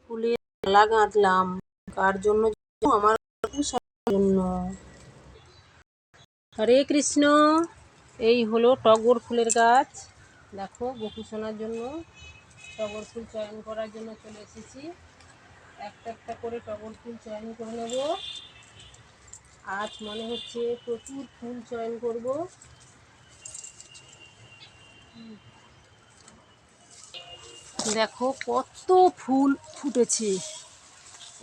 ফুলের মালা গাঁথলাম। কার জন্য? আমার জন্য। হরে কৃষ্ণ। এই হলো টগর ফুলের গাছ। দেখো গোপু সোনার জন্য টগর ফুল চয়ন করার জন্য চলে এসেছি। একটা একটা করে টগর ফুল চয়ন করে নেব। আজ মনে হচ্ছে প্রচুর ফুল চয়ন করব। দেখো কত ফুল ফুটেছে।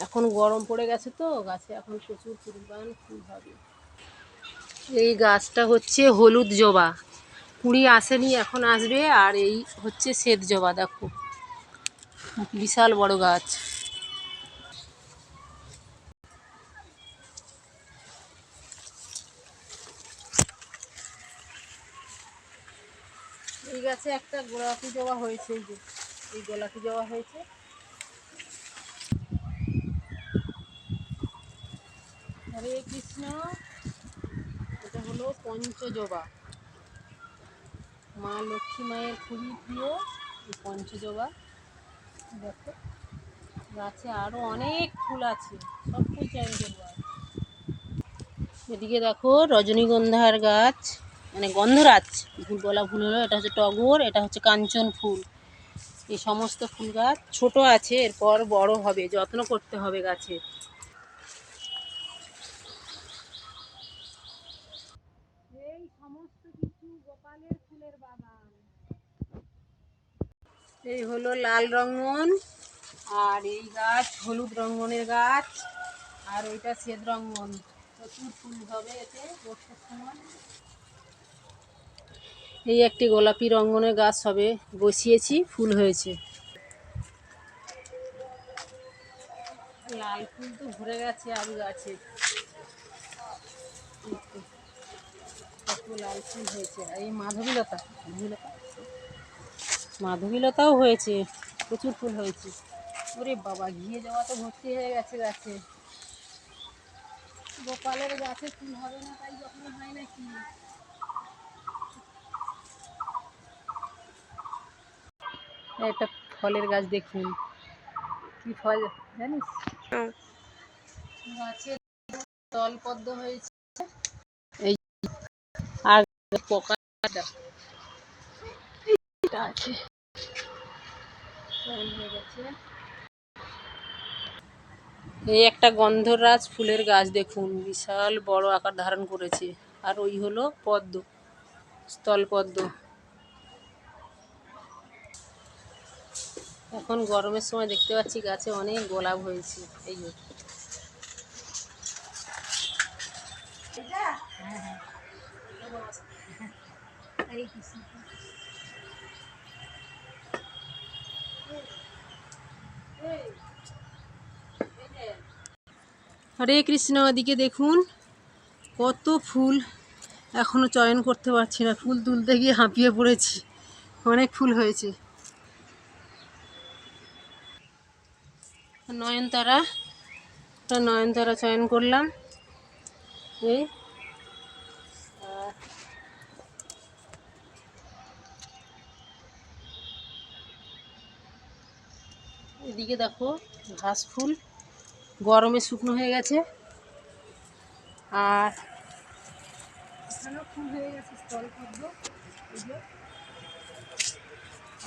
এখন গরম পড়ে গেছে তো গাছে এখন প্রচুর পরিমাণ ফুল হবে। এই গাছটা হচ্ছে হলুদ জবা, কুড়ি আসেনি, এখন আসবে। আর এই হচ্ছে শ্বেত জবা, দেখো বিশাল বড় গাছ। এই গাছে একটা গোলাপি জবা হয়েছে, এই যে এই গোলাপি জবা হয়েছে। হরে কৃষ্ণ। এটা হলো পঞ্চজবা, মা লক্ষ্মী মায়ের খুবই প্রিয় এই পঞ্চজবা। দেখো গাছে আরো অনেক ফুল আছে, সব ফুল চাই করবো। এদিকে দেখো রজনীগন্ধার গাছ, মানে গন্ধরাজ, ভুল বলা ভুল হলো। এটা হচ্ছে টগর, এটা হচ্ছে কাঞ্চন ফুল। এই সমস্ত ফুল গাছ ছোট আছে, এরপর বড় হবে, যত্ন করতে হবে গাছে। এই সমস্ত কিছু গোপালের ফুলের বাগান। এই হলো লাল রঙ্গন, আর এই গাছ হলুদ রঙ্গনের গাছ, আর ওইটা শ্বেত রঙ্গন। প্রচুর ফুল হবে এতে বর্ষার সময়। এই একটি গোলাপি রঙ্গনের গাছ হবে বসিয়েছি, ফুল হয়েছে। লাল ফুল তো ভরে গেছে আরো গাছে, কত লাল ফুল হয়েছে। আর এই মাধবীলতা, মাধবীলতাও হয়েছে, প্রচুর ফুল হয়েছে। ওরে বাবা, ঘিয়ে যাওয়া তো ভর্তি হয়ে গেছে গাছে। গোপালের গাছে ফুল হবে না তাই যখন হয় নাকি। একটা ফলের গাছ দেখুন, কি ফল জানিস? গাছে তলপদ্ম হয়েছে, এই আর পোকা আছে হয়ে গেছে। এই একটা গন্ধরাজ ফুলের গাছ দেখুন, বিশাল বড় আকার ধারণ করেছে। আর ওই হলো পদ্ম, স্থলপদ্ম। এখন গরমের সময় দেখতে পাচ্ছি গাছে অনেক গোলাপ হয়েছে। এই যে হরে কৃষ্ণ। ওদিকে দেখুন কত ফুল, এখনো চয়ন করতে পারছি না, ফুল তুলতে গিয়ে হাঁপিয়ে পড়েছি, অনেক ফুল হয়েছে। নয়নতারা, নয়নতারা চয়ন করলাম। এই এদিকে দেখো ঘাস ফুল, গরমে শুকনো হয়ে গেছে। আর ফুল হয়ে গেছে স্থলপদ্ম।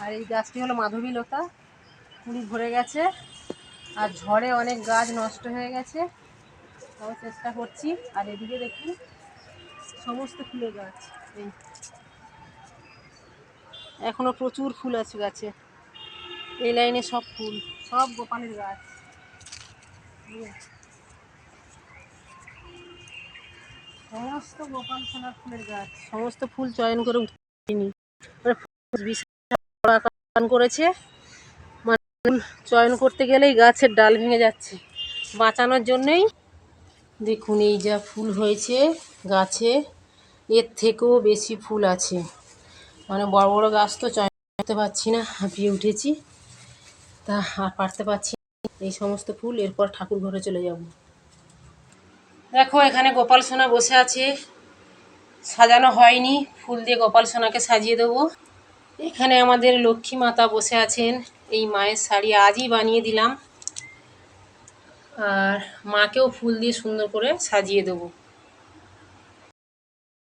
আর এই গাছটি হলো মাধবীলতা, কুড়ি ভরে গেছে। আর ঝড়ে অনেক গাছ নষ্ট হয়ে গেছে, তাও চেষ্টা করছি। আর এদিকে দেখুন সমস্ত ফুলের গাছ, এই এখনো প্রচুর ফুল আছে গাছে। এই লাইনে সব ফুল, সব গোপালের গাছ। সমস্ত গোপাল সোনার ফুলের গাছ, সমস্ত ফুল চয়ন করে উঠিনি, করেছে। চয়ন করতে গেলেই গাছের ডাল ভেঙে যাচ্ছে, বাঁচানোর জন্যই। দেখুন এই যা ফুল হয়েছে গাছে, এর থেকেও বেশি ফুল আছে। মানে বড় বড় গাছ তো চয়ন করতে পারছি না, হাঁপিয়ে উঠেছি, তা আর পারতে পারছি না। এই সমস্ত ফুল এরপর ঠাকুর ঘরে চলে যাব। দেখো এখানে গোপাল সোনা বসে আছে, সাজানো হয়নি, ফুল দিয়ে গোপাল সোনাকে সাজিয়ে দেবো। এখানে আমাদের লক্ষ্মী মাতা বসে আছেন, এই মায়ের শাড়ি আজই বানিয়ে দিলাম, আর মাকেও ফুল দিয়ে সুন্দর করে সাজিয়ে দেবো।